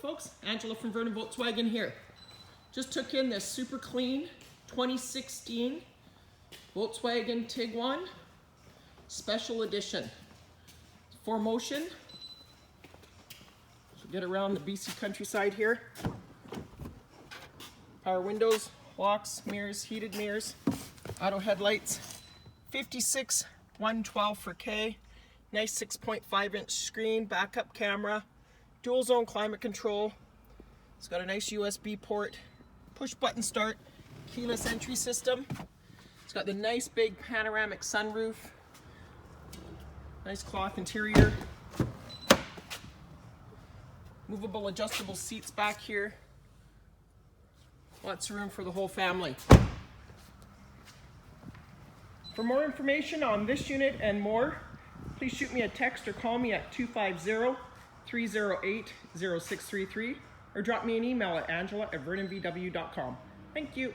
folks, Angela from Vernon Volkswagen here. Just took in this super clean 2016 Volkswagen Tiguan Special Edition. 4Motion. So get around the BC countryside here. Power windows, locks, mirrors, heated mirrors, auto headlights, 56/112 for K, nice 6.5-inch screen, backup camera, dual zone climate control. It's got a nice USB port, push button start, keyless entry system. It's got the nice big panoramic sunroof, nice cloth interior, movable adjustable seats back here. Lots of room for the whole family. For more information on this unit and more, please shoot me a text or call me at 250-308-0633 or drop me an email at angela@vernonvw.com. Thank you.